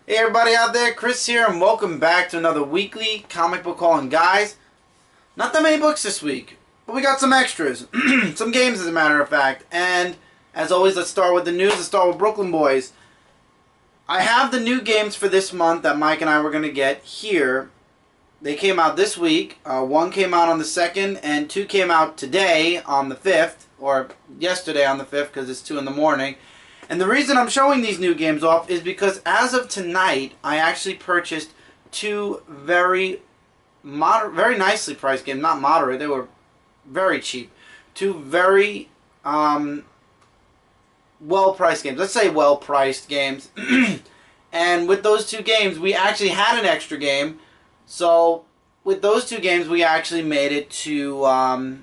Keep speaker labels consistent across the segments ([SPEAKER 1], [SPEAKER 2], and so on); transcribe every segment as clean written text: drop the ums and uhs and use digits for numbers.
[SPEAKER 1] Hey everybody out there, Chris here, and welcome back to another weekly comic book haul. And guys, not that many books this week, but we got some extras. Some games as a matter of fact. And as always, let's start with the news. Let's start with Brooklyn Boys. I have the new games for this month that Mike and I were going to get here. They came out this week. One came out on the 2nd, and two came out today on the 5th, or yesterday on the 5th because it's 2 in the morning. And the reason I'm showing these new games off is because as of tonight, I actually purchased two very nicely priced games. Not moderate, they were very cheap. Two very well-priced games. Let's say well-priced games. And with those two games, we actually had an extra game. So with those two games, we actually made it to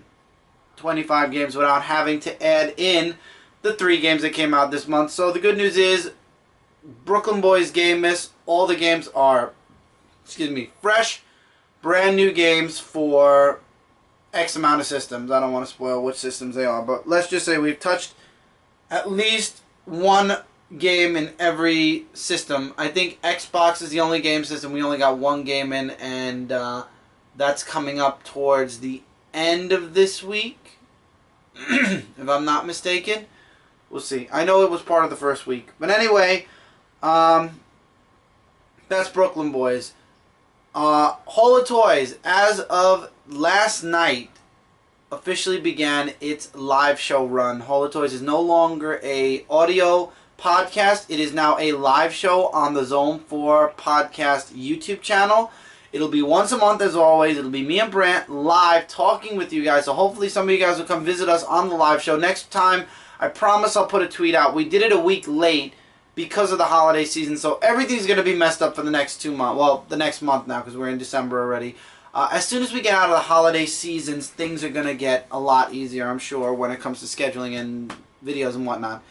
[SPEAKER 1] 25 games without having to add in the 3 games that came out this month. So the good news is, Brooklyn Boys Game Miss, all the games are, fresh, brand new games for X amount of systems. I don't want to spoil which systems they are, but let's just say we've touched at least one game in every system. I think Xbox is the only game system we only got one game in, and that's coming up towards the end of this week, if I'm not mistaken. We'll see. I know it was part of the first week. But anyway, that's Brooklyn Boys. Hall of Toys, as of last night, officially began its live show run. Hall of Toys is no longer a audio podcast. It is now a live show on the Zone 4 podcast YouTube channel. It'll be once a month as always. It'll be me and Brant live talking with you guys. So hopefully some of you guys will come visit us on the live show. Next time, I promise I'll put a tweet out. We did it a week late because of the holiday season, so everything's going to be messed up for the next 2 months. Well, the next month now because we're in December already. As soon as we get out of the holiday seasons, things are going to get a lot easier, I'm sure, when it comes to scheduling and videos and whatnot.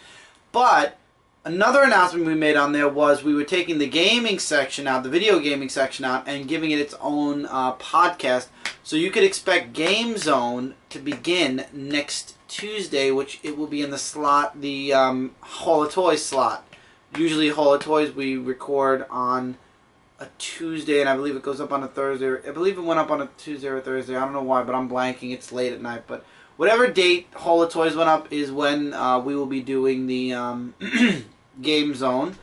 [SPEAKER 1] But another announcement we made on there was we were taking the gaming section out, the video gaming section out, and giving it its own podcast. So you could expect Game Zone to begin next Tuesday, which it will be in the slot, the Hall of Toys slot. Usually Hall of Toys we record on a Tuesday, and I believe it goes up on a Thursday. I believe it went up on a Tuesday or a Thursday. I don't know why, but I'm blanking. It's late at night. But whatever date Hall of Toys went up is when we will be doing the Game Zone.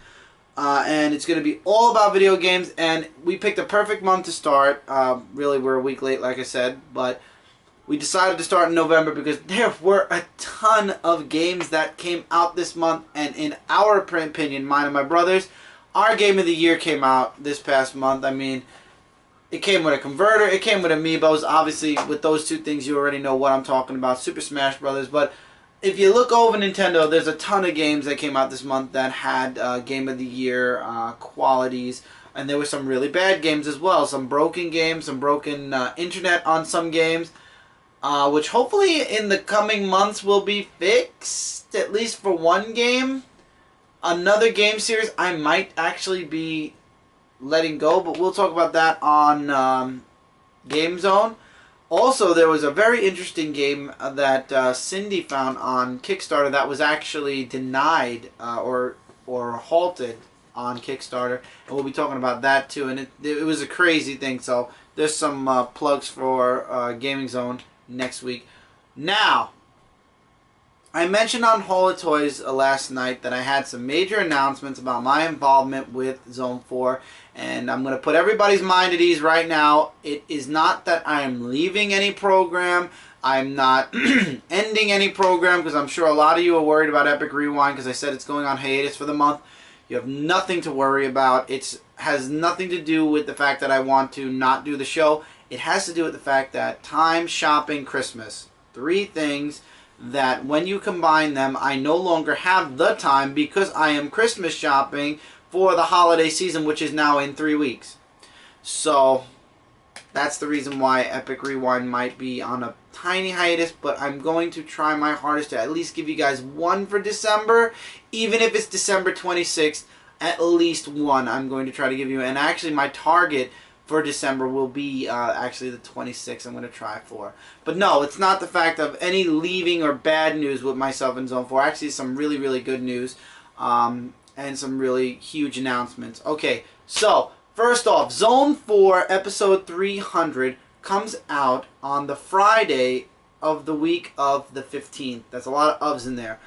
[SPEAKER 1] And it's going to be all about video games, and we picked a perfect month to start. Really, we're a week late, like I said, but we decided to start in November because there were a ton of games that came out this month, and in our opinion, mine and my brother's, our game of the year came out this past month. I mean, it came with a converter, it came with amiibos. Obviously, with those two things, you already know what I'm talking about, Super Smash Brothers. But if you look over Nintendo, there's a ton of games that came out this month that had game of the year qualities. And there were some really bad games as well. Some broken games, some broken internet on some games. Which hopefully in the coming months will be fixed, at least for one game. Another game series I might actually be letting go, but we'll talk about that on Game Zone. Also, there was a very interesting game that Cindy found on Kickstarter that was actually denied or halted on Kickstarter, and we'll be talking about that too. And it was a crazy thing, so there's some plugs for Gaming Zone next week. Now, I mentioned on Hall of Toys last night that I had some major announcements about my involvement with Zone 4, and I'm going to put everybody's mind at ease right now. It is not that I am leaving any program. I'm not ending any program, because I'm sure a lot of you are worried about Epic Rewind because I said it's going on hiatus for the month. You have nothing to worry about. It has nothing to do with the fact that I want to not do the show. It has to do with the fact that time, shopping, Christmas. 3 things that when you combine them, I no longer have the time because I am Christmas shopping for the holiday season, which is now in 3 weeks. So that's the reason why Epic Rewind might be on a tiny hiatus, but I'm going to try my hardest to at least give you guys one for December. Even if it's December 26th, at least one I'm going to try to give you. And actually my target for December will be actually the 26th. I'm going to try for. But no, it's not the fact of any leaving or bad news with myself in Zone 4. Actually, some really, really good news. and some really huge announcements. Okay, so first off, Zone 4 episode 300 comes out on the Friday of the week of the 15th. That's a lot of ofs in there.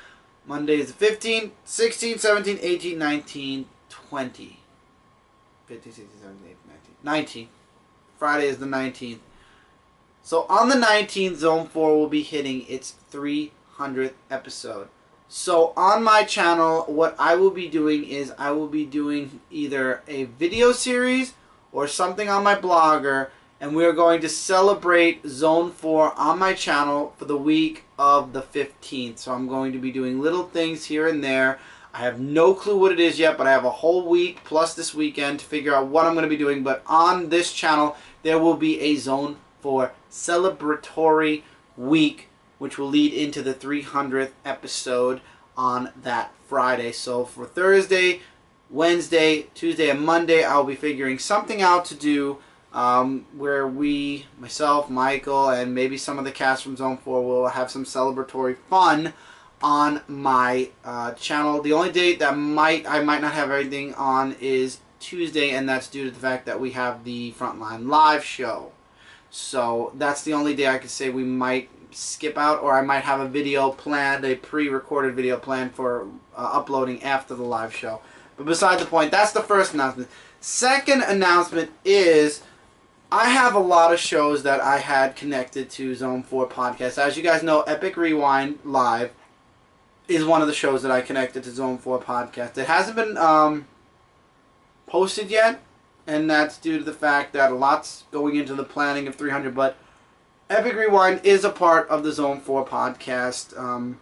[SPEAKER 1] Monday is the 15th, 16, 17, 18, 19, 20. 15, 16, 17, 18, 19. 19. Friday is the 19th. So on the 19th, Zone 4 will be hitting its 300th episode. So on my channel, what I will be doing is I will be doing either a video series or something on my blogger, and we are going to celebrate Zone 4 on my channel for the week of the 15th. So I'm going to be doing little things here and there. I have no clue what it is yet, but I have a whole week plus this weekend to figure out what I'm going to be doing. But on this channel, there will be a Zone 4 celebratory week, which will lead into the 300th episode on that Friday. So for Thursday, Wednesday, Tuesday, and Monday, I'll be figuring something out to do where we, myself, Michael, and maybe some of the cast from Zone 4 will have some celebratory fun on my channel. The only date that I might not have everything on is Tuesday, and that's due to the fact that we have the Frontline Live show. So that's the only day I could say we might skip out, or I might have a video planned, a pre-recorded video planned for uploading after the live show. But beside the point, that's the first announcement. Second announcement is I have a lot of shows that I had connected to Zone 4 podcast. As you guys know, Epic Rewind Live is one of the shows that I connected to Zone 4 podcast. It hasn't been posted yet, and that's due to the fact that a lot's going into the planning of 300, but Epic Rewind is a part of the Zone 4 podcast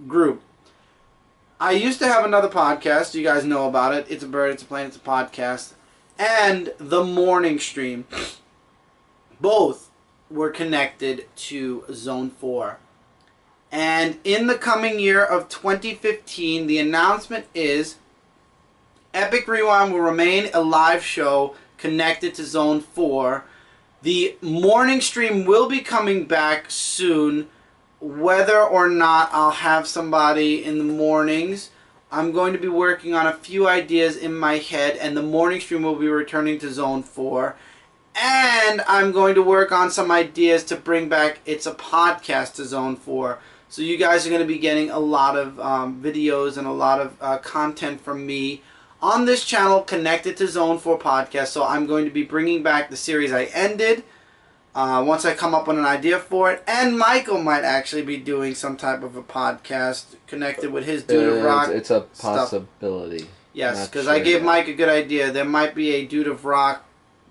[SPEAKER 1] group. I used to have another podcast. You guys know about it. It's a bird, it's a plane, it's a podcast. And the morning stream. Both were connected to Zone 4. And in the coming year of 2015, the announcement is Epic Rewind will remain a live show connected to Zone 4. The morning stream will be coming back soon. Whether or not I'll have somebody in the mornings, I'm going to be working on a few ideas in my head, and the morning stream will be returning to Zone 4. And I'm going to work on some ideas to bring back It's a Podcast to Zone 4. So you guys are going to be getting a lot of videos and a lot of content from me on this channel connected to Zone 4 podcast. So I'm going to be bringing back the series I ended once I come up with an idea for it. And Michael might actually be doing some type of a podcast connected with his Dude of Rock.
[SPEAKER 2] It's a possibility.
[SPEAKER 1] Stuff. Yes, because I gave Mike a good idea. There might be a Dude of Rocker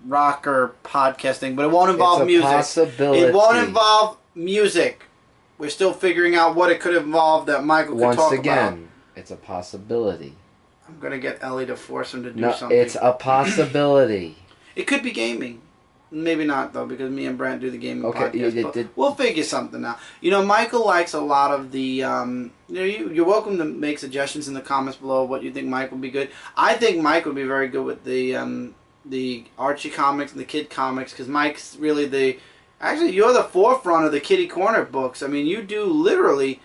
[SPEAKER 1] podcasting, but it won't involve music.
[SPEAKER 2] Possibility.
[SPEAKER 1] It won't involve music. We're still figuring out what it could involve that Michael could talk about.
[SPEAKER 2] Once again, it's a possibility.
[SPEAKER 1] I'm going to get Ellie to force him to do something.
[SPEAKER 2] It's a possibility.
[SPEAKER 1] It could be gaming. Maybe not, though, because me and Brent do the gaming podcast. We'll figure something out. You know, Michael likes a lot of the... you're welcome to make suggestions in the comments below of what you think Mike would be good. I think Mike would be very good with the Archie comics and the kid comics, because Mike's really the... Actually, you're the forefront of the Kitty Corner books. I mean, you do literally...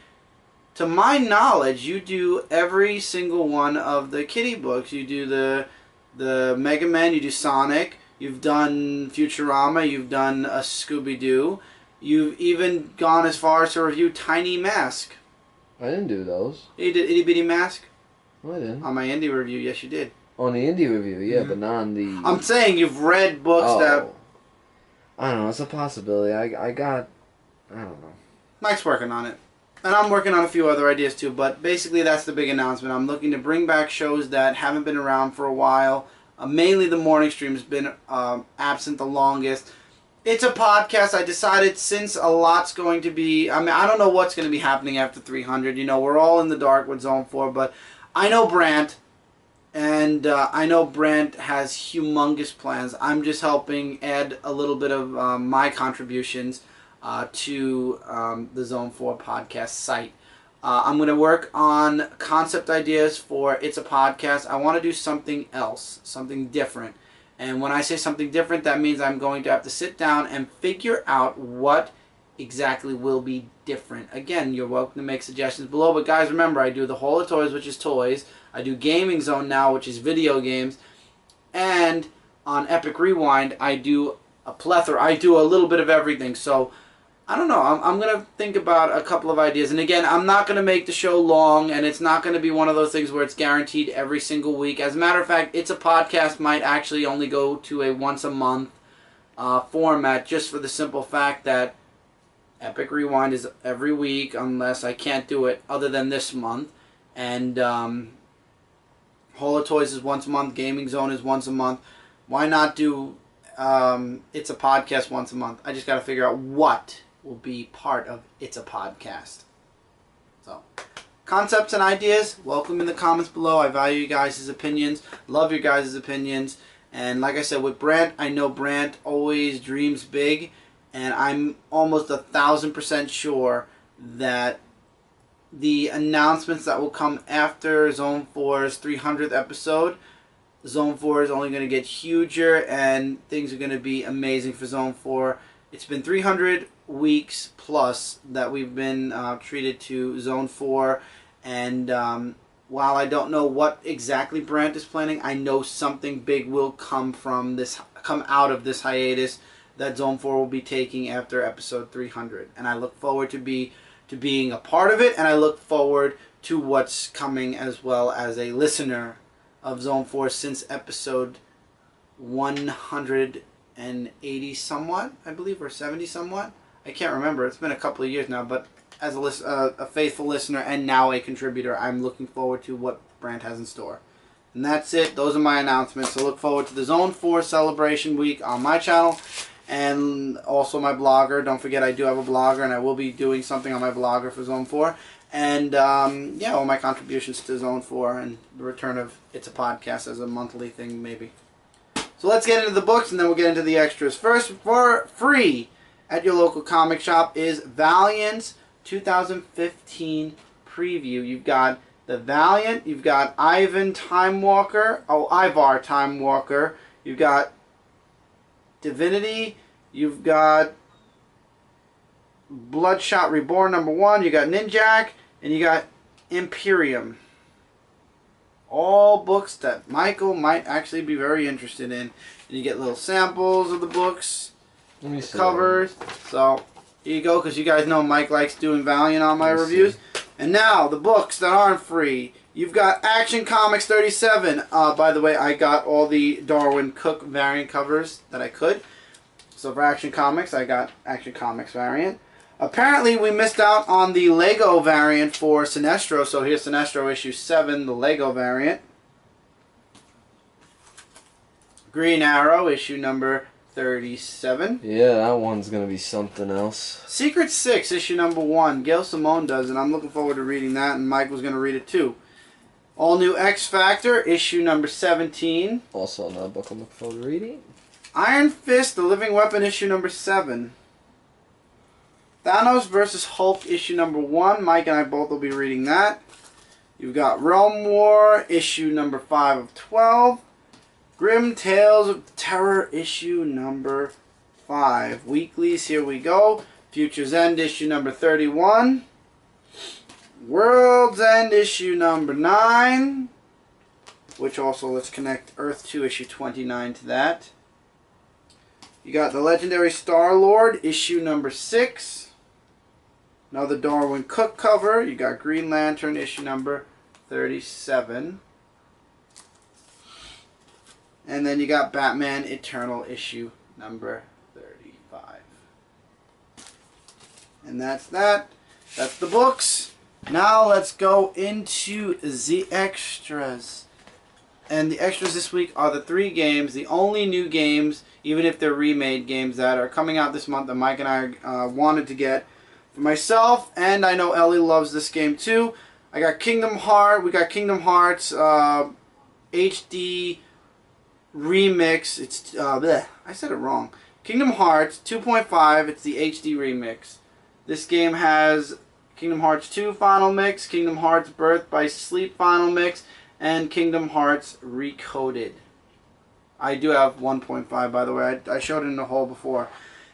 [SPEAKER 1] To my knowledge, you do every single one of the Kitty books. You do the Mega Man, you do Sonic, you've done Futurama, you've done a Scooby-Doo. You've even gone as far as to review Tiny Mask.
[SPEAKER 2] I didn't do those.
[SPEAKER 1] You did Itty Bitty Mask?
[SPEAKER 2] No, I didn't.
[SPEAKER 1] On my indie review, yes you did.
[SPEAKER 2] On the indie review, yeah, but not on the...
[SPEAKER 1] I'm saying you've read books that...
[SPEAKER 2] I don't know, it's a possibility. I don't know.
[SPEAKER 1] Mike's working on it. And I'm working on a few other ideas too, but basically that's the big announcement. I'm looking to bring back shows that haven't been around for a while. Mainly the morning stream has been absent the longest. It's a podcast. I decided since a lot's going to be... I mean, I don't know what's going to be happening after 300. You know, we're all in the dark with Zone 4, but I know Brant, and I know Brant has humongous plans. I'm just helping add a little bit of my contributions to the Zone 4 podcast site. I'm going to work on concept ideas for It's a Podcast. I want to do something else, something different. And when I say something different, that means I'm going to have to sit down and figure out what exactly will be different. Again, you're welcome to make suggestions below, but guys, remember, I do the Hall of Toys, which is toys. I do Gaming Zone now, which is video games. And on Epic Rewind, I do a plethora. I do a little bit of everything. So, I don't know. I'm going to think about a couple of ideas. And again, I'm not going to make the show long, and it's not going to be one of those things where it's guaranteed every single week. As a matter of fact, It's a Podcast might actually only go to a once-a-month format, just for the simple fact that Epic Rewind is every week, unless I can't do it other than this month. And Hall of Toys is once a month. Gaming Zone is once a month. Why not do It's a Podcast once a month? I just got to figure out what will be part of It's a Podcast. So, concepts and ideas, welcome in the comments below. I value you guys' opinions. Love your guys' opinions. And like I said, with Brant, I know Brant always dreams big. And I'm almost 1,000% sure that the announcements that will come after Zone 4's 300th episode, Zone 4 is only going to get huger, and things are going to be amazing for Zone 4. It's been 300 weeks plus that we've been treated to Zone 4, and while I don't know what exactly Brant is planning, I know something big will come out of this hiatus that Zone 4 will be taking after episode 300, and I look forward to being a part of it, and I look forward to what's coming as well as a listener of Zone 4 since episode 180 somewhat, I believe, or 70 somewhat. I can't remember. It's been a couple of years now, but as a faithful listener and now a contributor, I'm looking forward to what Brant has in store. And that's it. Those are my announcements. So look forward to the Zone 4 celebration week on my channel and also my blogger. Don't forget, I do have a blogger, and I will be doing something on my blogger for Zone 4. And yeah, all my contributions to Zone 4 and the return of It's a Podcast as a monthly thing, maybe. So let's get into the books, and then we'll get into the extras. First, for free at your local comic shop is Valiant's 2015 preview. You've got the Valiant, you've got Ivar Time Walker, you've got Divinity, you've got Bloodshot Reborn #1, you got Ninjak, and you got Imperium. All books that Michael might actually be very interested in. And you get little samples of the books, the covers. So here you go, because you guys know Mike likes doing Valiant on my reviews. And now, the books that aren't free. You've got Action Comics 37. By the way, I got all the Darwin Cook variant covers that I could. So for Action Comics, I got Action Comics variant. Apparently, we missed out on the Lego variant for Sinestro. So here's Sinestro issue 7, the Lego variant. Green Arrow issue number 37.
[SPEAKER 2] Yeah, that one's going to be something else.
[SPEAKER 1] Secret 6 issue number 1. Gail Simone does it. I'm looking forward to reading that, and Michael's going to read it too. All New X Factor issue number 17.
[SPEAKER 2] Also another book I'm looking forward to reading.
[SPEAKER 1] Iron Fist, the Living Weapon issue number 7. Thanos vs. Hulk issue number 1. Mike and I both will be reading that. You've got Realm War issue number 5 of 12. Grim Tales of Terror issue number 5. Weeklies, here we go. Future's End issue number 31. World's End issue number 9. Which also, let's connect Earth 2 issue 29 to that. You got the Legendary Star-Lord issue number 6. Another Darwin Cook cover. You got Green Lantern issue number 37. And then you got Batman Eternal issue number 35. And that's that. That's the books. Now let's go into the extras. And the extras this week are the 3 games, the only new games, even if they're remade games, that are coming out this month that Mike and I wanted to get for myself. And I know Ellie loves this game too. I got Kingdom Hearts. We got Kingdom Hearts HD Remix. It's I said it wrong. Kingdom Hearts 2.5. It's the HD Remix. This game has Kingdom Hearts 2 Final Mix, Kingdom Hearts Birth by Sleep Final Mix, and Kingdom Hearts Recoded. I do have 1.5, by the way. I showed it in the hole before.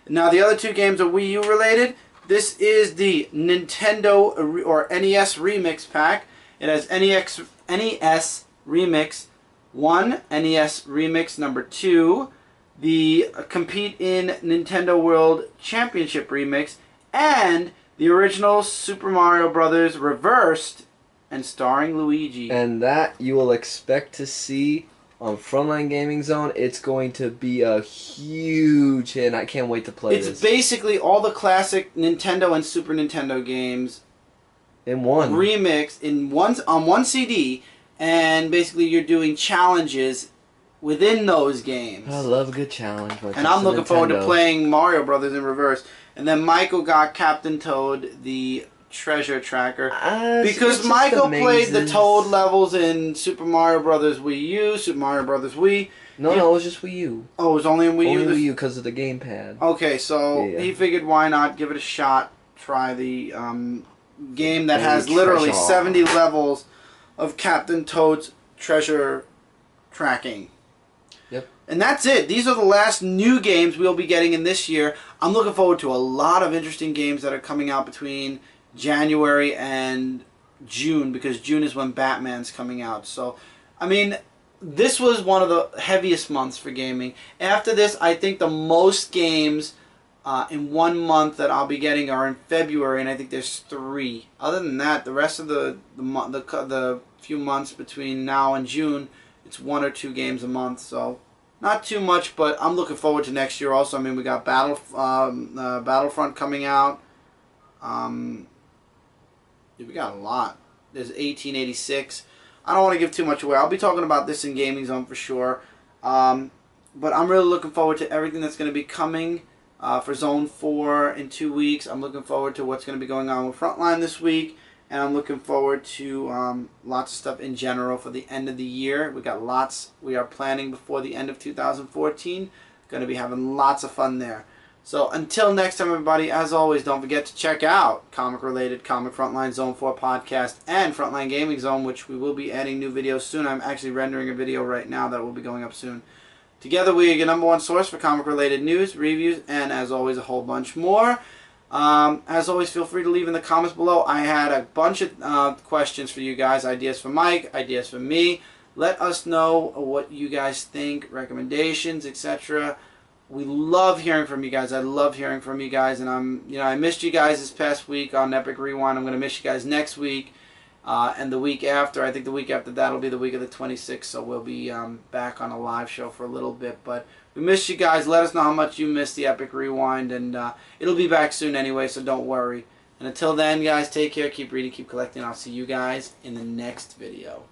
[SPEAKER 1] Now, the other 2 games are Wii U related. This is the Nintendo or NES Remix Pack. It has NES Remix 1, NES Remix number 2, the Compete in Nintendo World Championship Remix, and the original Super Mario Brothers Reversed and starring Luigi.
[SPEAKER 2] And that you will expect to see on Frontline Gaming Zone. It's going to be a huge hit, and I can't wait to play this.
[SPEAKER 1] It's basically all the classic Nintendo and Super Nintendo games
[SPEAKER 2] in one
[SPEAKER 1] remix on one CD, and basically you're doing challenges within those games.
[SPEAKER 2] I love a good challenge.
[SPEAKER 1] And I'm looking forward to playing Mario Brothers in reverse. And then Michael got Captain Toad, the treasure tracker, because Michael played the Toad levels in Super Mario Brothers Wii U, Super Mario Brothers Wii.
[SPEAKER 2] No, it was just Wii U.
[SPEAKER 1] Oh, it was only in Wii U?
[SPEAKER 2] Only Wii U because of the gamepad.
[SPEAKER 1] Okay, so he figured why not give it a shot, try the game that has literally 70 levels of Captain Toad's treasure tracking.
[SPEAKER 2] Yep.
[SPEAKER 1] And that's it. These are the last new games we'll be getting in this year. I'm looking forward to a lot of interesting games that are coming out between January and June, because June is when Batman's coming out. So, I mean, this was one of the heaviest months for gaming. After this, I think the most games in 1 month that I'll be getting are in February, and I think there's 3. Other than that, the rest of the few months between now and June, it's 1 or 2 games a month. So not too much, but I'm looking forward to next year also. I mean, we got Battlefront coming out. We got a lot. There's 1886. I don't want to give too much away. I'll be talking about this in Gaming Zone for sure. But I'm really looking forward to everything that's going to be coming for Zone 4 in 2 weeks. I'm looking forward to what's going to be going on with Frontline this week. And I'm looking forward to lots of stuff in general for the end of the year. We got lots we are planning before the end of 2014. Going to be having lots of fun there. So until next time, everybody, as always, don't forget to check out comic-related Comic Frontline Zone 4 podcast and Frontline Gaming Zone, which we will be adding new videos soon. I'm actually rendering a video right now that will be going up soon. Together, we are your #1 source for comic-related news, reviews, and, as always, a whole bunch more. As always, feel free to leave in the comments below. I had a bunch of questions for you guys, ideas for Mike, ideas for me. Let us know what you guys think, recommendations, etc. We love hearing from you guys. I love hearing from you guys, and I missed you guys this past week on Epic Rewind. I'm going to miss you guys next week, and the week after. I think the week after that will be the week of the 26th, so we'll be back on a live show for a little bit. But we missed you guys. Let us know how much you missed the Epic Rewind, and it'll be back soon anyway, so don't worry. And until then, guys, take care, keep reading, keep collecting. I'll see you guys in the next video.